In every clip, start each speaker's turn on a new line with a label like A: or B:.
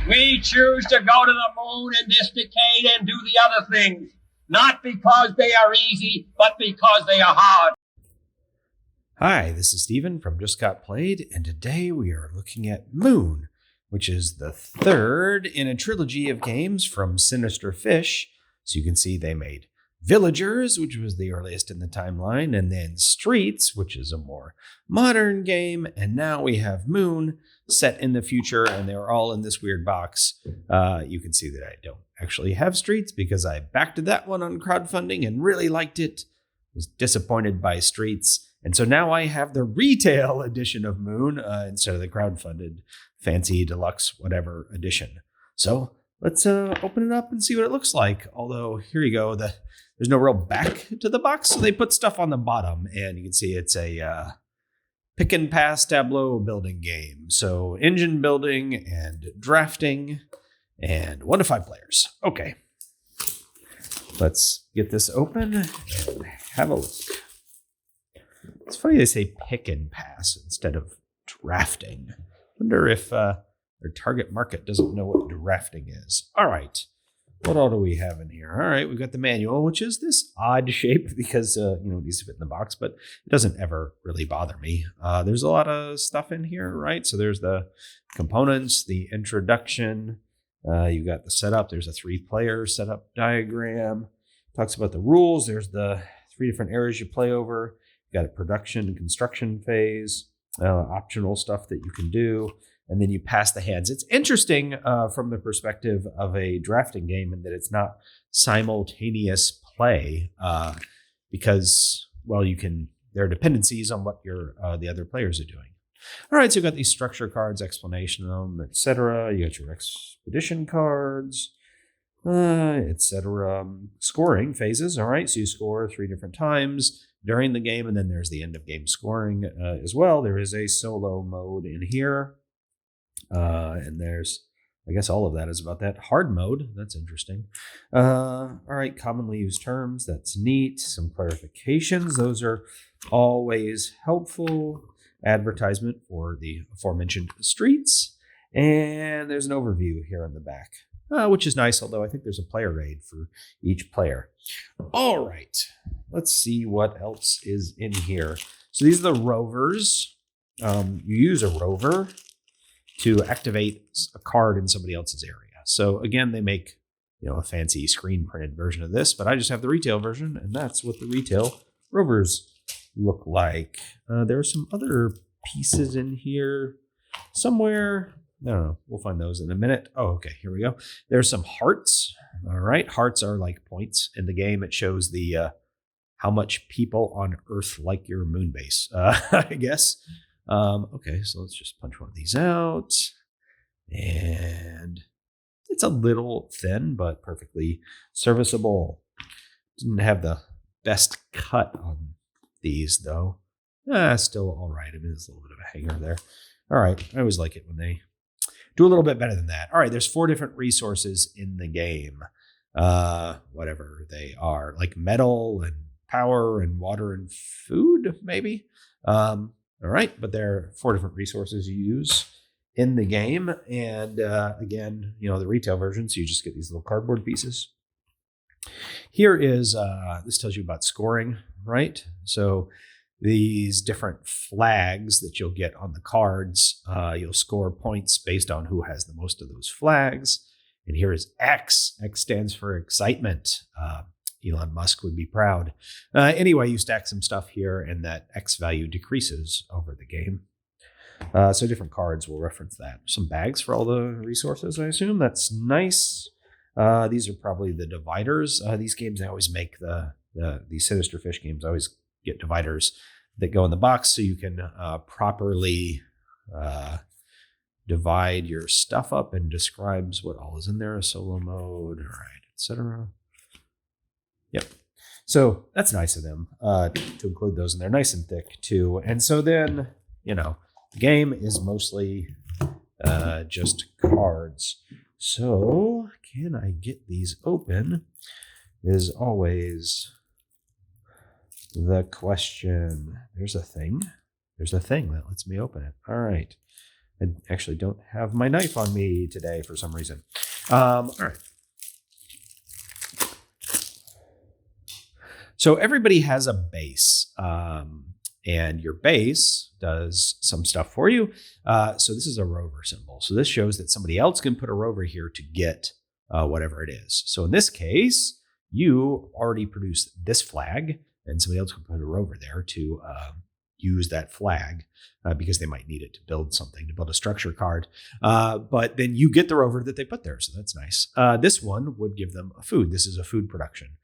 A: We choose to go to the moon in this decade and do the other things, not because they are easy, but because they are hard.
B: Hi, this is Steven from Just Got Played, and today we are looking at Moon, which is the third in a trilogy of games from Sinister Fish. So you can see they made Villagers, which was the earliest in the timeline, and then Streets, which is a more modern game, and now we have Moon set in the future, and they're all in this weird box. You can see that I don't actually have Streets because I backed that one on crowdfunding and really liked it. Was disappointed by Streets, and so now I have the retail edition of Moon instead of the crowdfunded fancy deluxe whatever edition. So let's open it up and see what it looks like. Although here you go, there's no real back to the box, so they put stuff on the bottom, and you can see it's a pick and pass tableau building game. So engine building and drafting, and 1 to 5 players. Okay, let's get this open and have a look. It's funny they say pick and pass instead of drafting. Wonder if their target market doesn't know what drafting is. All right. What all do we have in here? All right, we've got the manual, which is this odd shape because, it needs to fit in the box, but it doesn't ever really bother me. There's a lot of stuff in here, right? So there's the components, the introduction. You got the setup. There's a 3-player setup diagram. Talks about the rules. There's the 3 different areas you play over. You got a production and construction phase, optional stuff that you can do. And then you pass the hands. It's interesting from the perspective of a drafting game in that it's not simultaneous play because, well, there are dependencies on what the other players are doing. All right, so you've got these structure cards, explanation of them, etc. You got your expedition cards, etc. Scoring phases. All right, so you score 3 different times during the game, and then there's the end of game scoring as well. There is a solo mode in here. And there's, I guess all of that is about that. Hard mode, that's interesting. All right, commonly used terms, that's neat. Some clarifications, those are always helpful. Advertisement for the aforementioned Streets. And there's an overview here on the back, which is nice, although I think there's a player aid for each player. All right, let's see what else is in here. So these are the rovers. You use a rover to activate a card in somebody else's area. So again, they make a fancy screen printed version of this, but I just have the retail version, and that's what the retail rovers look like. There are some other pieces in here somewhere. I don't know. We'll find those in a minute. Oh, okay. Here we go. There's some hearts. All right. Hearts are like points in the game. It shows the how much people on Earth like your moon base, I guess. Okay, so let's just punch one of these out. And it's a little thin, but perfectly serviceable. Didn't have the best cut on these, though. Still all right. I mean, there's a little bit of a hanger there. All right, I always like it when they do a little bit better than that. All right, there's 4 different resources in the game. Whatever they are, like metal and power and water and food, maybe. All right, but there are 4 different resources you use in the game. And again, the retail version, so you just get these little cardboard pieces. Here is, this tells you about scoring, right? So these different flags that you'll get on the cards, you'll score points based on who has the most of those flags. And here is X. X stands for excitement. Elon Musk would be proud. Anyway, you stack some stuff here, and that X value decreases over the game. So different cards will reference that. Some bags for all the resources, I assume. That's nice. These are probably the dividers. These games, I always make these Sinister Fish games. I always get dividers that go in the box so you can properly divide your stuff up, and describes what all is in there. A solo mode, all right, etc. Yep. So that's nice of them to include those, and they're nice and thick too. And so then, the game is mostly just cards. So can I get these open is always the question. There's a thing that lets me open it. All right. I actually don't have my knife on me today for some reason. All right. So everybody has a base, and your base does some stuff for you. So this is a rover symbol. So this shows that somebody else can put a rover here to get whatever it is. So in this case, you already produced this flag, and somebody else can put a rover there to use that flag because they might need it to build something, to build a structure card. But then you get the rover that they put there. So that's nice. This one would give them a food. This is a food production.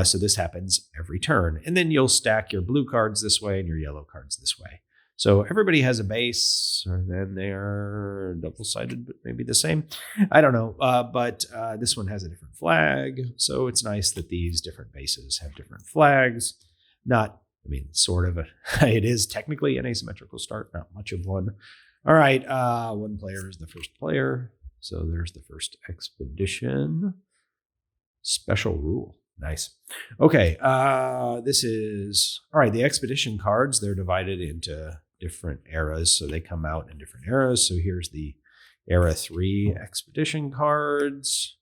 B: So this happens every turn. And then you'll stack your blue cards this way and your yellow cards this way. So everybody has a base, and then they are double-sided, but maybe the same. I don't know. But this one has a different flag. So it's nice that these different bases have different flags. Sort of. It is technically an asymmetrical start, not much of one. All right. One player is the first player. So there's the first expedition. Special rule. Nice. Okay. This is, all right. The expedition cards, they're divided into different eras. So they come out in different eras. So here's the Era 3 expedition cards.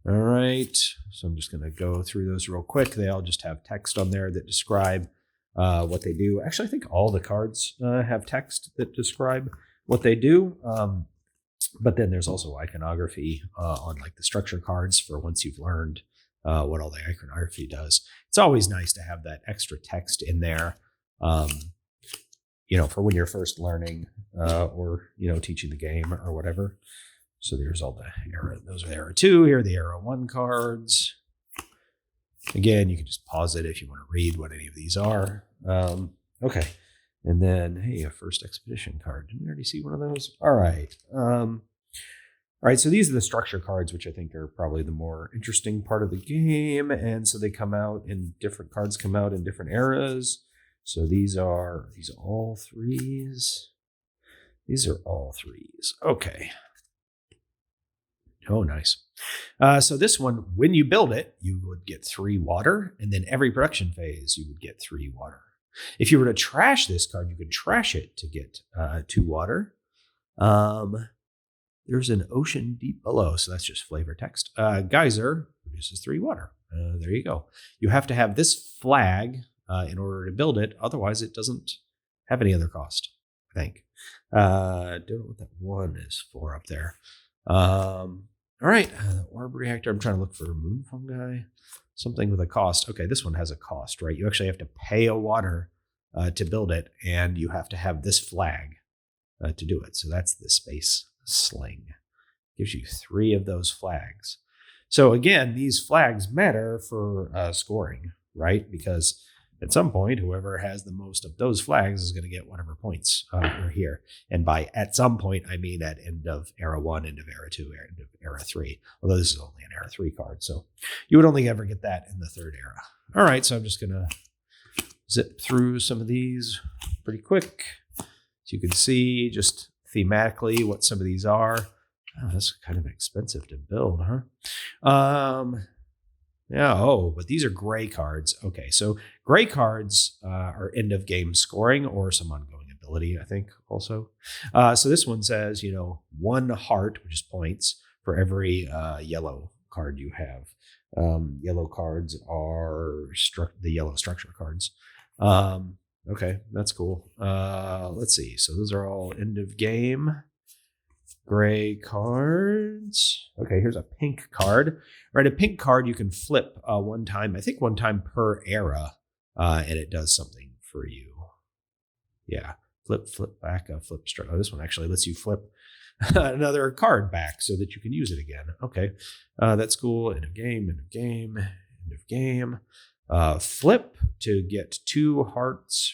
B: All right. So I'm just going to go through those real quick. They all just have text on there that describe what they do. Actually, I think all the cards have text that describe what they do. But then there's also iconography on like the structure cards for once you've learned what all the iconography does. It's always nice to have that extra text in there, for when you're first learning or, teaching the game or whatever. So there's all the Era. Those are Era 2. Here are the Era 1 cards. Again, you can just pause it if you want to read what any of these are. Okay. And then, hey, a first expedition card. Didn't we already see one of those? All right. All right. So these are the structure cards, which I think are probably the more interesting part of the game. And so they come out in different cards, come out in different eras. So these are all threes. These are all threes. Okay. Oh, nice. So this one, when you build it, you would get 3 water, and then every production phase, you would get 3 water. If you were to trash this card, you could trash it to get 2 water. There's an ocean deep below, so that's just flavor text. Geyser produces 3 water. There you go. You have to have this flag in order to build it. Otherwise, it doesn't have any other cost, I think. Don't know what that one is for up there. All right, the orb reactor. I'm trying to look for a moon fungi, something with a cost. Okay, this one has a cost, right? You actually have to pay a water to build it, and you have to have this flag to do it. So that's the space sling. Gives you 3 of those flags. So again, these flags matter for scoring, right? Because at some point, whoever has the most of those flags is going to get whatever points are here. And by at some point, I mean at end of Era 1, end of Era 2, end of Era 3. Although this is only an Era 3 card. So you would only ever get that in the 3rd era. All right, so I'm just going to zip through some of these pretty quick. So you can see just thematically what some of these are. Oh, that's kind of expensive to build, huh? Yeah, but these are gray cards. Okay, so gray cards are end of game scoring or some ongoing ability, I think, also. So this one says, 1 heart, which is points, for every yellow card you have. Yellow cards are the yellow structure cards. Okay, that's cool. Let's see. So those are all end of game. Gray cards. Okay, here's a pink card. Right, a pink card you can flip one time. I think one time per era, and it does something for you. Yeah, flip back, flip straight. Oh, this one actually lets you flip another card back so that you can use it again. Okay, that's cool. End of game, end of game, end of game. Flip to get 2 hearts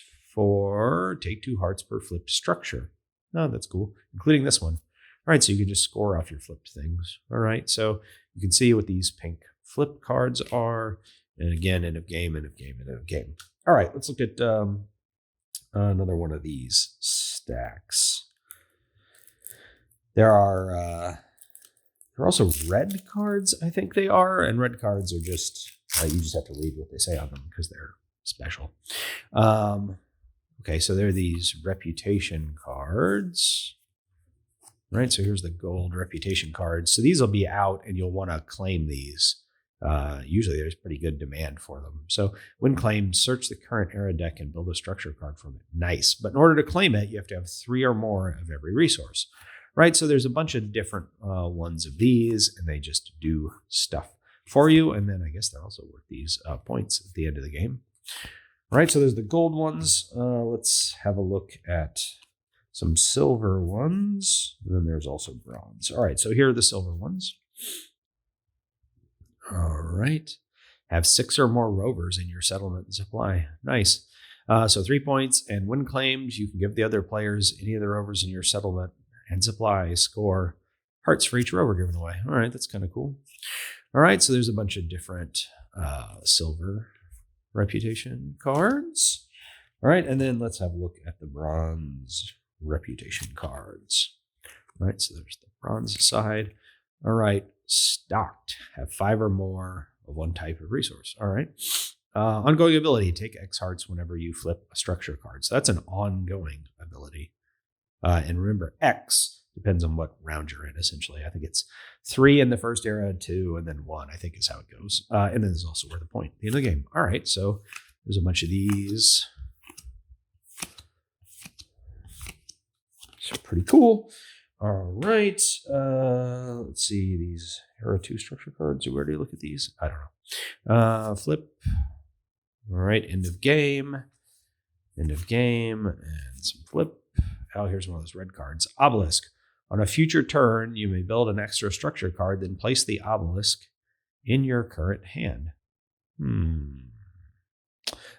B: take 2 hearts per flipped structure. Oh, that's cool, including this one. All right, so you can just score off your flipped things. All right, so you can see what these pink flip cards are. And again, end of game, end of game, end of game. All right, let's look at another one of these stacks. There are also red cards, I think they are. And red cards are just, you just have to read what they say on them because they're special. Okay, so there are these reputation cards. Right, so here's the gold reputation cards. So these will be out and you'll want to claim these. Usually there's pretty good demand for them. So when claimed, search the current era deck and build a structure card from it. Nice. But in order to claim it, you have to have 3 or more of every resource. Right, so there's a bunch of different ones of these, and they just do stuff for you. And then I guess they're also worth these points at the end of the game. All right, so there's the gold ones. Let's have a look at some silver ones. And then there's also bronze. All right, so here are the silver ones. All right. Have 6 or more rovers in your settlement and supply. Nice. So 3 points, and when claimed, you can give the other players any of the rovers in your settlement and supply. Score hearts for each rover given away. All right, that's kind of cool. All right, so there's a bunch of different silver reputation cards. All right, and then let's have a look at the bronze reputation cards. All right, so there's the bronze side. All right, stocked. Have 5 or more of one type of resource. All right. Ongoing ability. Take X hearts whenever you flip a structure card. So that's an ongoing ability. And remember, X depends on what round you're in, essentially. I think it's 3 in the first era, 2, and then 1, I think is how it goes. And then there's also where the point at the end of the game. All right, so there's a bunch of these. So pretty cool. All right. Let's see these Era 2 structure cards. Where do you look at these? I don't know. Flip. All right. End of game. End of game. And some flip. Oh, here's one of those red cards. Obelisk. On a future turn, you may build an extra structure card, then place the obelisk in your current hand.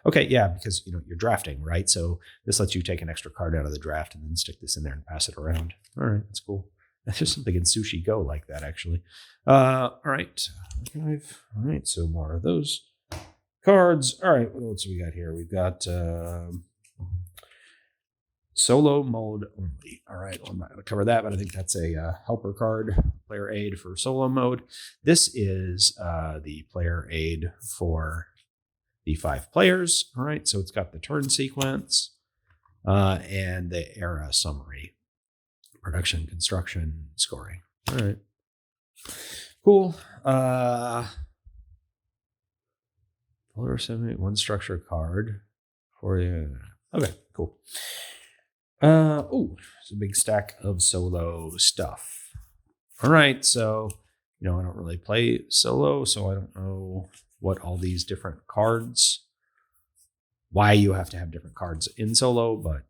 B: Okay, yeah, because you're drafting, right? So this lets you take an extra card out of the draft and then stick this in there and pass it around. All right, that's cool. There's something in Sushi Go like that, actually. All right. All right, so more of those cards. All right, what else we got here? We've got solo mode only. All right, well, I'm not going to cover that, but I think that's a helper card, player aid for solo mode. This is the player aid for the 5 players. All right, so it's got the turn sequence and the era summary, production, construction, scoring. All right, cool. Player 1 structure card for you. Okay, cool. Oh, it's a big stack of solo stuff. All right, so I don't really play solo, so I don't know what all these different cards, why you have to have different cards in solo, but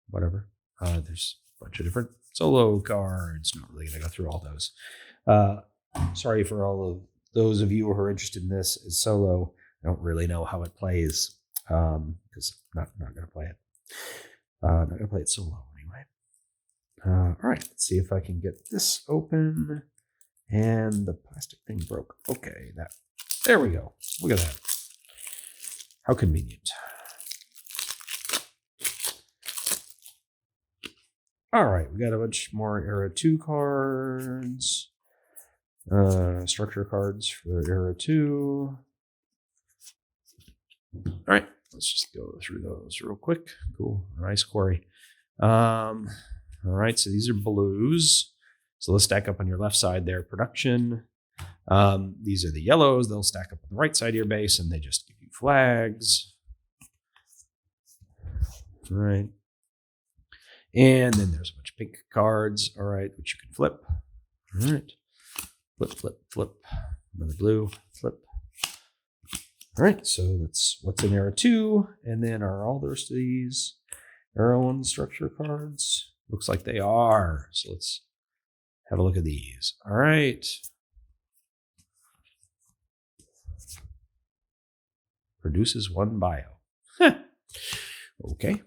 B: whatever. There's a bunch of different solo cards. Not really gonna go through all those. Sorry for all of those of you who are interested in this as solo. I don't really know how it plays because I'm not gonna play it. Not gonna play it solo anyway. All right, let's see if I can get this open. And the plastic thing broke. Okay, there we go. Look at that. How convenient. All right, we got a bunch more Era 2 cards. Structure cards for Era 2. All right, let's just go through those real quick. Cool. Nice, Cory. All right, so these are blues. So let's stack up on your left side there. Production. These are the yellows. They'll stack up on the right side of your base, and they just give you flags. All right. And then there's a bunch of pink cards, all right, which you can flip. All right. Flip, flip, flip. Another blue, flip. All right, so that's what's in Era 2. And then are all the rest of these Era 1 structure cards? Looks like they are. So let's have a look at these. All right. Produces 1 bio. Okay.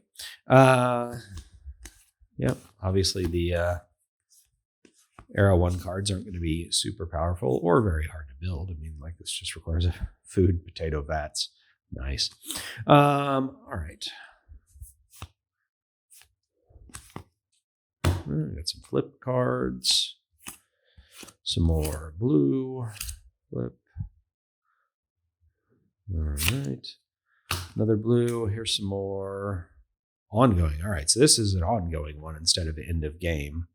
B: Yep. Obviously, the Era 1 cards aren't going to be super powerful or very hard to build. I mean, like, this just requires food, potato vats. Nice. All right. Got some flip cards. Some more blue. Flip. All right. Another blue. Here's some more ongoing. All right. So this is an ongoing one instead of end of game.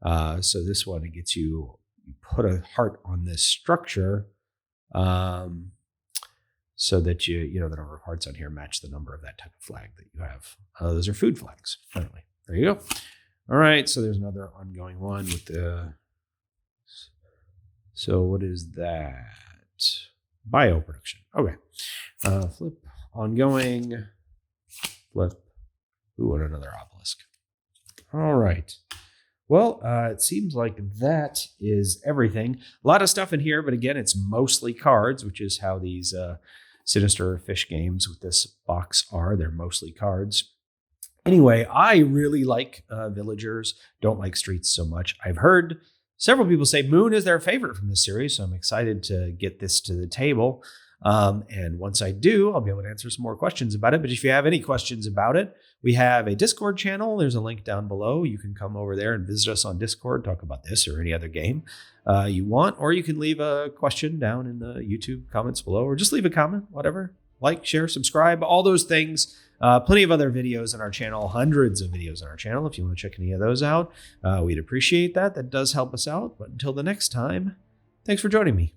B: So this one, it gets you put a heart on this structure so that the number of hearts on here match the number of that type of flag that you have. Those are food flags, apparently. There you go. All right, so there's another ongoing one with the... So what is that? Bioproduction. Okay. Flip, ongoing, flip. Ooh, and another obelisk. All right. Well, it seems like that is everything. A lot of stuff in here, but again, it's mostly cards, which is how these Sinister Fish Games with this box are. They're mostly cards. Anyway, I really like Villagers, don't like Streets so much. I've heard several people say Moon is their favorite from this series, so I'm excited to get this to the table. And once I do, I'll be able to answer some more questions about it. But if you have any questions about it, we have a Discord channel. There's a link down below. You can come over there and visit us on Discord, talk about this or any other game you want. Or you can leave a question down in the YouTube comments below, or just leave a comment, whatever. Like, share, subscribe, all those things. Plenty of other videos on our channel, hundreds of videos on our channel. If you want to check any of those out, we'd appreciate that. That does help us out. But until the next time, thanks for joining me.